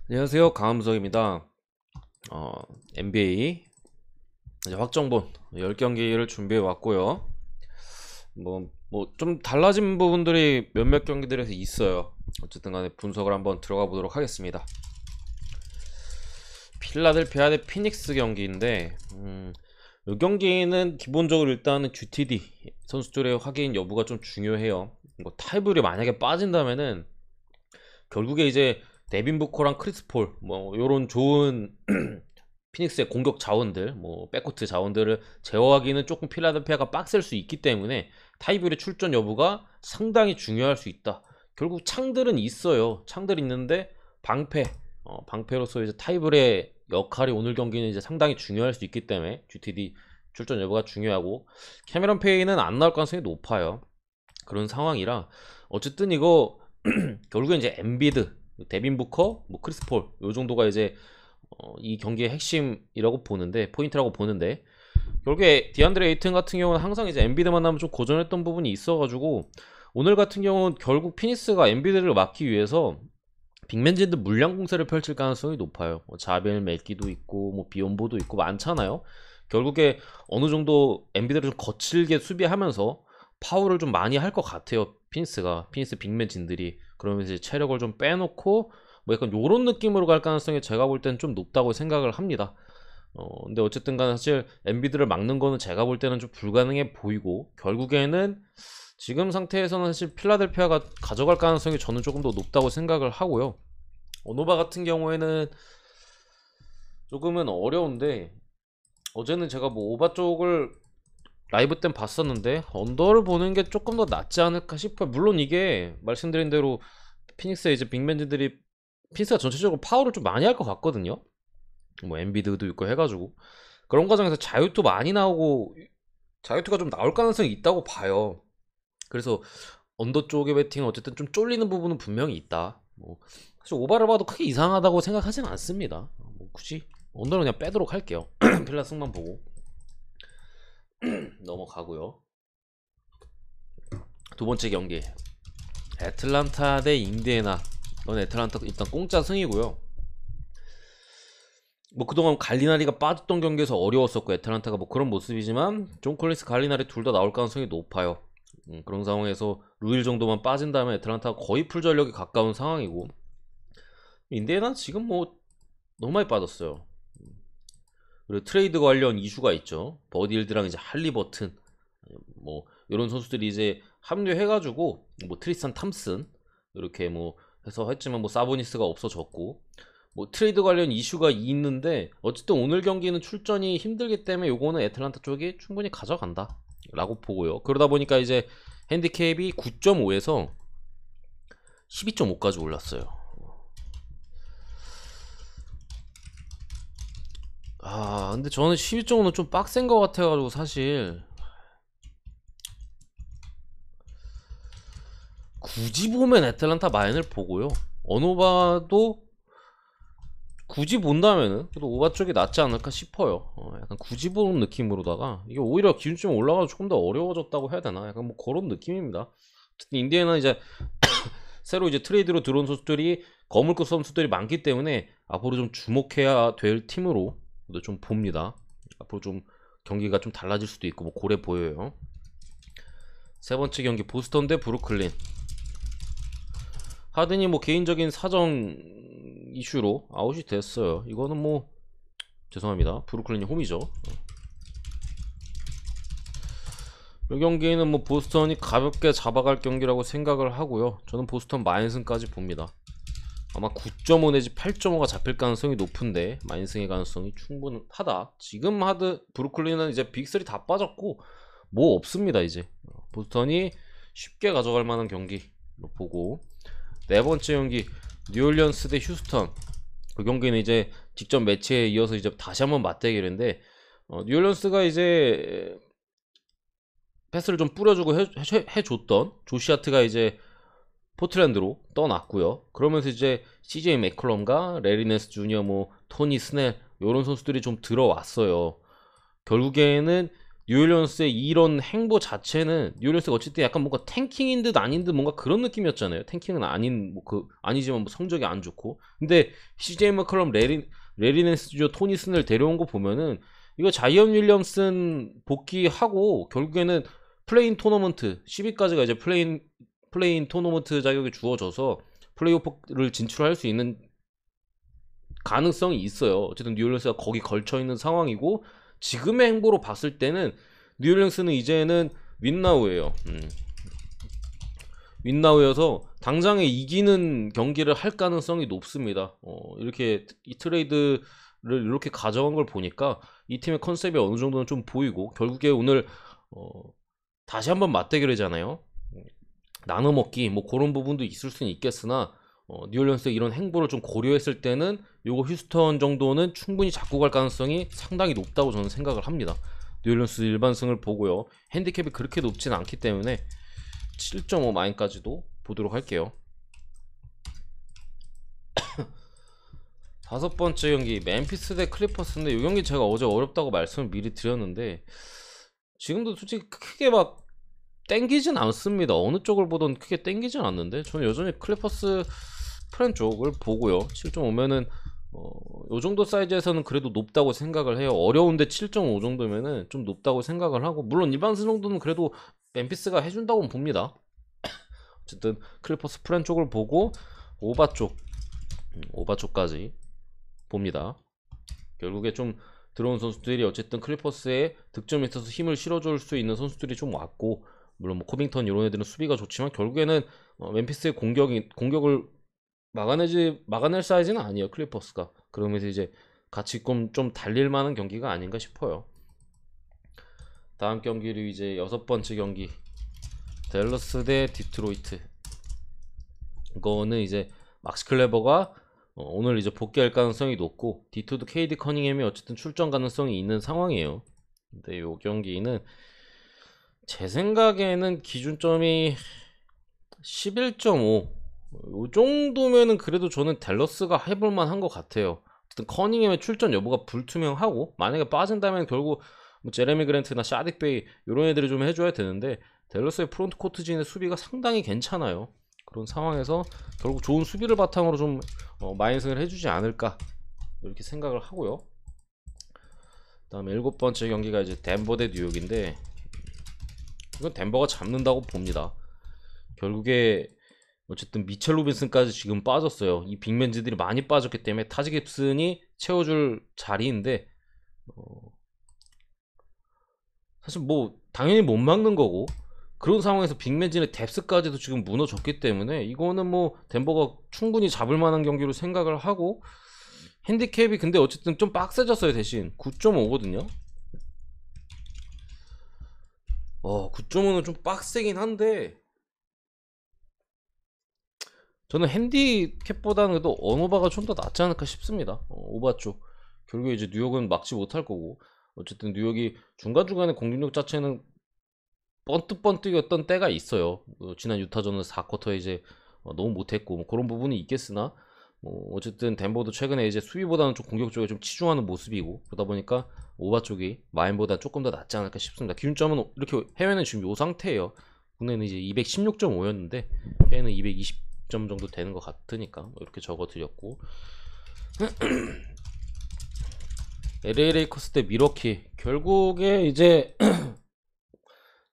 안녕하세요, 강함석입니다. NBA 이제 확정본 10경기를 준비해 왔고요. 좀 달라진 부분들이 몇몇 경기들에서 있어요. 어쨌든 간에 분석을 한번 들어가 보도록 하겠습니다. 필라델피아 대 피닉스 경기인데 이 경기는 기본적으로 일단은 GTD 선수들의 확인 여부가 좀 중요해요. 타이블이 만약에 빠진다면은 결국에 이제 데빈 부커랑 크리스 폴 요런 좋은 피닉스의 공격 자원들 백코트 자원들을 제어하기는 조금 필라델피아가 빡셀 수 있기 때문에 타이블의 출전 여부가 상당히 중요할 수 있다. 결국 창들은 있어요. 창들이 있는데 방패로서 이제 타이블의 역할이 오늘 경기는 이제 상당히 중요할 수 있기 때문에 GTD 출전 여부가 중요하고, 캐메런 페이는 안 나올 가능성이 높아요. 그런 상황이라 어쨌든 이거 결국엔 이제 엠비드, 데빈 부커, 크리스 폴 요 정도가 이제 이 경기의 핵심이라고 보는데, 포인트라고 보는데, 결국에 디안드레 에이튼 같은 경우는 항상 이제 엠비드 만나면 좀 고전했던 부분이 있어가지고 오늘 같은 경우는 결국 피닉스가 엠비드를 막기 위해서 빅맨진들 물량 공세를 펼칠 가능성이 높아요. 자벨 멜기도 있고 비욘보도 있고 많잖아요. 결국에 어느 정도 엠비드를 좀 거칠게 수비하면서 파울을 좀 많이 할 것 같아요. 피닉스 빅맨진들이. 그러면서 이제 체력을 좀 빼놓고 약간 요런 느낌으로 갈 가능성이 제가 볼 때는 좀 높다고 생각을 합니다. 근데 어쨌든 간에 사실 엠비드를 막는 거는 제가 볼 때는 좀 불가능해 보이고, 결국에는 지금 상태에서는 사실 필라델피아가 가져갈 가능성이 저는 조금 더 높다고 생각을 하고요. 오노바 같은 경우에는 조금은 어려운데, 어제는 제가 오바 쪽을 라이브 땐 봤었는데 언더를 보는 게 조금 더 낫지 않을까 싶어요. 물론 이게 말씀드린 대로 피닉스의 이제 빅맨들이, 피닉스가 전체적으로 파울을 좀 많이 할 것 같거든요. 엠비드도 있고 해가지고 그런 과정에서 자유투 많이 나오고, 자유투가 좀 나올 가능성이 있다고 봐요. 그래서 언더 쪽의 배팅은 어쨌든 좀 쫄리는 부분은 분명히 있다. 사실 오바를 봐도 크게 이상하다고 생각하진 않습니다. 굳이 언더는 그냥 빼도록 할게요. 필라 승만 보고 넘어가고요. 두 번째 경기, 애틀란타 대 인디애나. 이건 애틀란타 일단 공짜 승이고요. 그동안 갈리나리가 빠졌던 경기에서 어려웠었고 애틀란타가 그런 모습이지만 존 콜린스 갈리나리 둘 다 나올 가능성이 높아요. 그런 상황에서 루일 정도만 빠진다면 애틀란타가 거의 풀전력에 가까운 상황이고, 인디애나 지금 너무 많이 빠졌어요. 그리고 트레이드 관련 이슈가 있죠. 버디힐드랑 이제 할리버튼 이런 선수들이 이제 합류해가지고 트리스탄 탐슨 이렇게 해서 했지만 사보니스가 없어졌고 트레이드 관련 이슈가 있는데, 어쨌든 오늘 경기는 출전이 힘들기 때문에 요거는 애틀란타 쪽이 충분히 가져간다 라고 보고요. 그러다 보니까 이제 핸디캡이 9.5에서 12.5까지 올랐어요. 근데 저는 12.5는 좀 빡센 것 같아가지고 사실 굳이 보면 애틀란타 마인을 보고요. 어노바도 굳이 본다면은 그래도 오바 쪽이 낫지 않을까 싶어요. 약간 굳이 보는 느낌으로다가 이게 오히려 기준점이 올라가서 조금 더 어려워졌다고 해야 되나, 약간 그런 느낌입니다. 인디애나 이제 새로 이제 트레이드로 들어온 선수들이 거물급 선수들이 많기 때문에 앞으로 좀 주목해야 될 팀으로 좀 봅니다. 앞으로 좀 경기가 좀 달라질 수도 있고 고래 보여요. 세 번째 경기, 보스턴 대 브루클린. 하든이 개인적인 사정 이슈로 아웃이 됐어요. 이거는 죄송합니다. 브루클린이 홈이죠. 이 경기는 보스턴이 가볍게 잡아갈 경기라고 생각을 하고요. 저는 보스턴 마인승까지 봅니다. 아마 9.5 내지 8.5가 잡힐 가능성이 높은데 마인승의 가능성이 충분하다. 지금 브루클린은 이제 빅3 다 빠졌고 없습니다. 이제 보스턴이 쉽게 가져갈 만한 경기로 보고, 네 번째 경기, 뉴올리언스 대 휴스턴. 그 경기는 이제 직전 매치에 이어서 이제 다시 한번 맞대결인데, 뉴올리언스가 이제 패스를 좀 뿌려주고 해줬던 조시 하트가 이제 포틀랜드로 떠났고요. 그러면서 이제 CJ 맥컬럼과 레리 낸스 주니어, 토니 스넬 요런 선수들이 좀 들어왔어요. 결국에는 뉴올리언스의 이런 행보 자체는 뉴올리언스가 어쨌든 약간 뭔가 탱킹인 듯 아닌 듯 뭔가 그런 느낌이었잖아요. 탱킹은 아닌 뭐 아니지만 뭐 성적이 안 좋고. 근데 CJ 맥컬럼, 레리 낸스 주니어, 토니 스넬 데려온 거 보면은 이거 자이언 윌리엄슨 복귀하고 결국에는 플레인 토너먼트 10위까지가 이제 플레인 토너먼트 자격이 주어져서 플레이오프를 진출할 수 있는 가능성이 있어요. 어쨌든 뉴올리언스가 거기 걸쳐 있는 상황이고, 지금의 행보로 봤을 때는 뉴올리언스는 이제는 윈나우예요. 윈나우여서 당장에 이기는 경기를 할 가능성이 높습니다. 이렇게 이 트레이드를 이렇게 가져간 걸 보니까 이 팀의 컨셉이 어느 정도는 좀 보이고, 결국에 오늘 다시 한번 맞대결이잖아요. 나눠 먹기 뭐 그런 부분도 있을 수는 있겠으나 뉴올리언스의 이런 행보를 좀 고려했을 때는 요거 휴스턴 정도는 충분히 잡고 갈 가능성이 상당히 높다고 저는 생각을 합니다. 뉴올리언스 일반승을 보고요. 핸디캡이 그렇게 높진 않기 때문에 7.5 마인까지도 보도록 할게요. 다섯 번째 경기 멤피스 대 클리퍼스인데, 이 경기 제가 어제 어렵다고 말씀을 미리 드렸는데 지금도 솔직히 크게 막 땡기진 않습니다. 어느 쪽을 보던 크게 땡기진 않는데 저는 여전히 클리퍼스 프렌 쪽을 보고요. 7.5면은 요 정도 사이즈에서는 그래도 높다고 생각을 해요. 어려운데 7.5 정도면은 좀 높다고 생각을 하고, 물론 일반수 정도는 그래도 멤피스가 해준다고 봅니다. 어쨌든 클리퍼스 프렌 쪽을 보고 오바 쪽까지 봅니다. 결국에 좀 들어온 선수들이 어쨌든 클리퍼스의 득점에 있어서 힘을 실어줄 수 있는 선수들이 좀 왔고, 물론 뭐 코빙턴 이런 애들은 수비가 좋지만 결국에는 멤피스의 공격을 막아낼 사이즈는 아니에요, 클리퍼스가. 그러면서 이제 같이 좀 달릴 만한 경기가 아닌가 싶어요. 다음 경기를 이제 여섯 번째 경기 댈러스 대 디트로이트. 이거는 이제 막스 클레버가 오늘 이제 복귀할 가능성이 높고, 디투도 KD 커닝햄이 어쨌든 출전 가능성이 있는 상황이에요. 근데 요 경기는 제 생각에는 기준점이 11.5 요 정도면은 그래도 저는 댈러스가 해볼만 한 것 같아요. 어쨌든 커닝햄의 출전 여부가 불투명하고, 만약에 빠진다면 결국 뭐 제레미 그랜트나 샤딕 베이 이런 애들이 좀 해줘야 되는데, 댈러스의 프론트 코트진의 수비가 상당히 괜찮아요. 그런 상황에서 결국 좋은 수비를 바탕으로 좀 마인승을 해주지 않을까 이렇게 생각을 하고요. 다음에 일곱 번째 경기가 이제 덴버 대 뉴욕인데, 이건 덴버가 잡는다고 봅니다. 결국에 어쨌든 미첼 로빈슨까지 지금 빠졌어요. 이 빅맨즈들이 많이 빠졌기 때문에 타지 깁슨이 채워줄 자리인데 사실 뭐 당연히 못 막는 거고, 그런 상황에서 빅맨진의 뎁스까지도 지금 무너졌기 때문에 이거는 뭐 덴버가 충분히 잡을 만한 경기로 생각을 하고, 핸디캡이 근데 어쨌든 좀 빡세졌어요. 대신 9.5거든요 9.5는 좀 빡세긴 한데 저는 핸디캡보다는 그래도 언오바가 좀 더 낫지 않을까 싶습니다. 오바 쪽 결국에 이제 뉴욕은 막지 못할 거고, 어쨌든 뉴욕이 중간중간에 공격력 자체는 번뜩번뜩이었던 때가 있어요. 지난 유타전은 4쿼터에 이제 너무 못했고 뭐 그런 부분이 있겠으나, 뭐 어쨌든 덴버도 최근에 이제 수비보다는 좀 공격 쪽에 좀 치중하는 모습이고, 그러다 보니까 오바 쪽이 마인보다 조금 더 낫지 않을까 싶습니다. 기준점은 이렇게 해외는 지금 요 상태예요. 국내는 이제 216.5였는데 해외는 220점 정도 되는 것 같으니까 이렇게 적어드렸고 LA 레이커스 대 미러키. 결국에 이제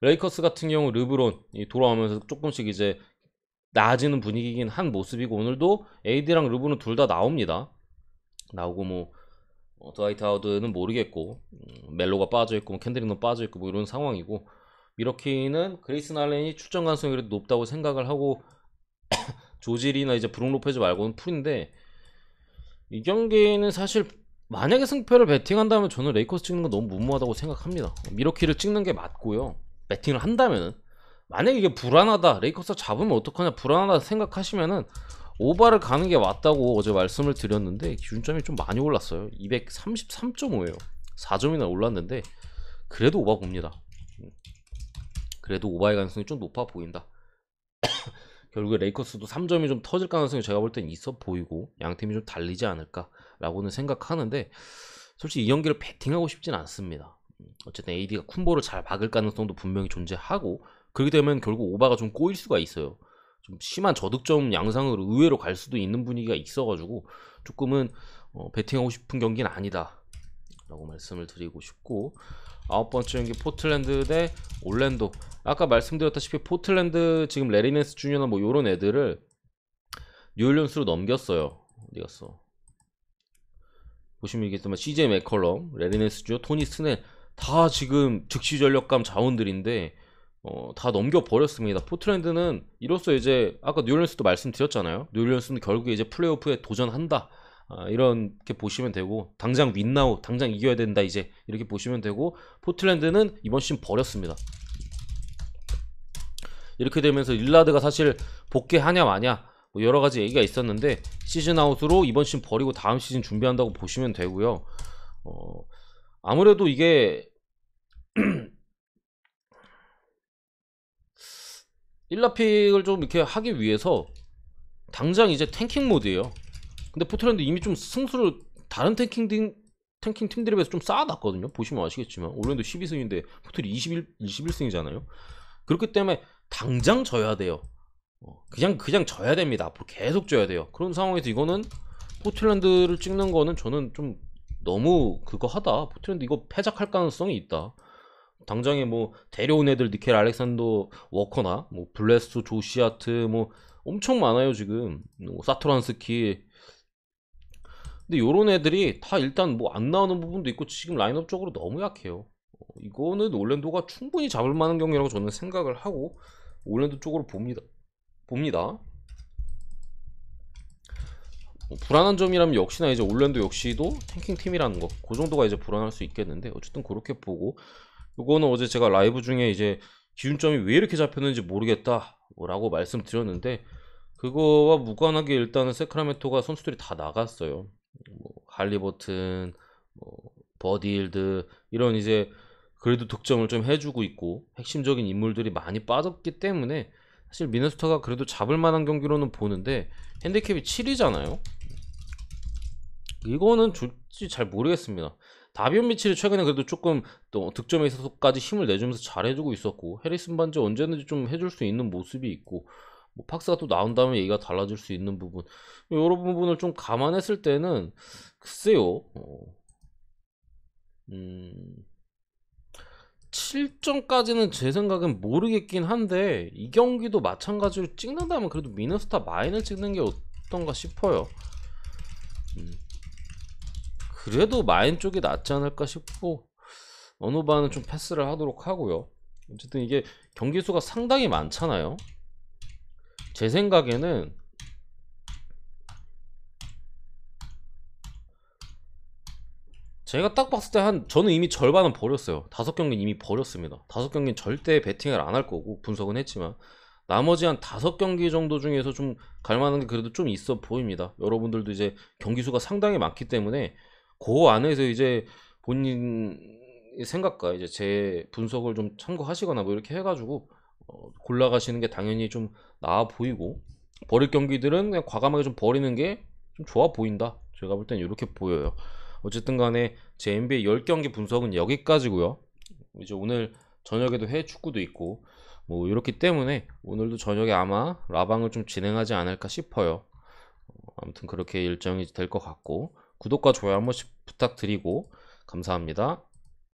레이커스 같은 경우 르브론이 돌아오면서 조금씩 이제 나아지는 분위기긴 한 모습이고, 오늘도 AD랑 르브론 둘 다 나옵니다. 나오고 뭐 드와이트 하워드는 모르겠고, 멜로가 빠져있고 뭐 캔드릭은 빠져있고 뭐 이런 상황이고, 미러키는 그레이슨 알렌이 출전 가능성이 그래도 높다고 생각을 하고 조질이나 이제 브룩 로페즈 말고는 풀인데, 이 경기는 사실 만약에 승패를 베팅한다면 저는 레이커스 찍는 건 너무 무모하다고 생각합니다. 미러키를 찍는 게 맞고요. 배팅을 한다면은, 만약에 이게 불안하다, 레이커스 잡으면 어떡하냐 불안하다 생각하시면은 오바를 가는 게 맞다고 어제 말씀을 드렸는데, 기준점이 좀 많이 올랐어요. 233.5예요 4점이나 올랐는데 그래도 오바 봅니다. 그래도 오바의 가능성이 좀 높아 보인다. 결국에 레이커스도 3점이 좀 터질 가능성이 제가 볼 땐 있어 보이고, 양팀이 좀 달리지 않을까 라고는 생각하는데, 솔직히 이 경기를 배팅하고 싶진 않습니다. 어쨌든 AD가 쿤보를 잘 막을 가능성도 분명히 존재하고, 그렇게 되면 결국 오바가 좀 꼬일 수가 있어요. 좀 심한 저득점 양상으로 의외로 갈 수도 있는 분위기가 있어가지고 조금은 베팅하고 싶은 경기는 아니다 라고 말씀을 드리고 싶고, 9번째 경기 포틀랜드 대 올랜도. 아까 말씀드렸다시피 포틀랜드 지금 레리 낸스 주니어나 뭐 요런 애들을 뉴올리언스로 넘겼어요. 어디 갔어? 보시면 이겠지만 CJ 맥컬럼, 레리 낸스 주니어, 토니 스넬 다 지금 즉시 전력감 자원들인데 다 넘겨버렸습니다. 포틀랜드는 이로써 이제 아까 뉴올리언스도 말씀드렸잖아요. 뉴올리언스는 결국에 이제 플레이오프에 도전한다, 이렇게 보시면 되고, 당장 윈나우, 당장 이겨야 된다 이제, 이렇게 보시면 되고, 포틀랜드는 이번 시즌 버렸습니다. 이렇게 되면서 릴라드가 사실 복귀하냐 마냐 뭐 여러가지 얘기가 있었는데, 시즌 아웃으로 이번 시즌 버리고 다음 시즌 준비한다고 보시면 되고요. 아무래도 이게 1라픽을 좀 이렇게 하기 위해서 당장 이제 탱킹 모드예요. 근데 포틀랜드 이미 좀 승수를 다른 탱킹 팀들에 비해서 좀 쌓아놨거든요. 보시면 아시겠지만 올랜도 12승인데 포틀이 21승이잖아요. 그렇기 때문에 당장 져야 돼요. 그냥 져야 됩니다. 앞으로 계속 져야 돼요. 그런 상황에서 이거는 포틀랜드를 찍는 거는 저는 좀 너무 그거 하다. 포틀랜드 이거 패작할 가능성이 있다. 당장에 뭐 데려온 애들 니켈 알렉산더 워커나 뭐 블레스 조시아트 뭐 엄청 많아요 지금. 뭐 사토란스키. 근데 요런 애들이 다 일단 뭐 안 나오는 부분도 있고 지금 라인업적으로 너무 약해요. 이거는 올랜도가 충분히 잡을 만한 경기라고 저는 생각을 하고 올랜도 쪽으로 봅니다. 불안한 점이라면 역시나 이제 올랜도 역시도 탱킹 팀이라는 거, 그 정도가 이제 불안할 수 있겠는데, 어쨌든 그렇게 보고, 이거는 어제 제가 라이브 중에 이제 기준점이 왜 이렇게 잡혔는지 모르겠다 라고 말씀드렸는데, 그거와 무관하게 일단은 세크라멘토가 선수들이 다 나갔어요. 뭐 할리버튼, 뭐 버디힐드 이런 이제 그래도 득점을 좀 해주고 있고 핵심적인 인물들이 많이 빠졌기 때문에 사실 미네소타가 그래도 잡을 만한 경기로는 보는데, 핸디캡이 7이잖아요. 이거는 줄지 잘 모르겠습니다. 다비온 미칠이 최근에 그래도 조금 또 득점에 있어서까지 힘을 내주면서 잘해주고 있었고, 해리슨 반지 언제든지 좀 해줄 수 있는 모습이 있고, 뭐 팍스가 또 나온다면 얘기가 달라질 수 있는 부분, 이런 부분을 좀 감안했을 때는 글쎄요, 7점까지는 제 생각엔 모르겠긴 한데, 이 경기도 마찬가지로 찍는다면 그래도 미네소타 마인을 찍는 게 어떤가 싶어요. 그래도 마인 쪽이 낫지 않을까 싶고, 어느 바는 좀 패스를 하도록 하고요. 어쨌든 이게 경기 수가 상당히 많잖아요. 제 생각에는 제가 딱 봤을 때 저는 이미 절반은 버렸어요. 5경기는 이미 버렸습니다. 5경기는 절대 베팅을 안 할 거고 분석은 했지만, 나머지 한 5경기 정도 중에서 좀 갈만한 게 그래도 좀 있어 보입니다. 여러분들도 이제 경기 수가 상당히 많기 때문에 그 안에서 이제 본인 생각과 이제 제 분석을 좀 참고하시거나 뭐 이렇게 해가지고 골라가시는 게 당연히 좀 나아 보이고, 버릴 경기들은 그냥 과감하게 좀 버리는 게 좀 좋아 보인다. 제가 볼 땐 이렇게 보여요. 어쨌든 간에 제 NBA 10경기 분석은 여기까지고요. 이제 오늘 저녁에도 해외 축구도 있고 뭐 이렇기 때문에 오늘도 저녁에 아마 라방을 좀 진행하지 않을까 싶어요. 아무튼 그렇게 일정이 될 것 같고, 구독과 좋아요 한 번씩 부탁드리고 감사합니다.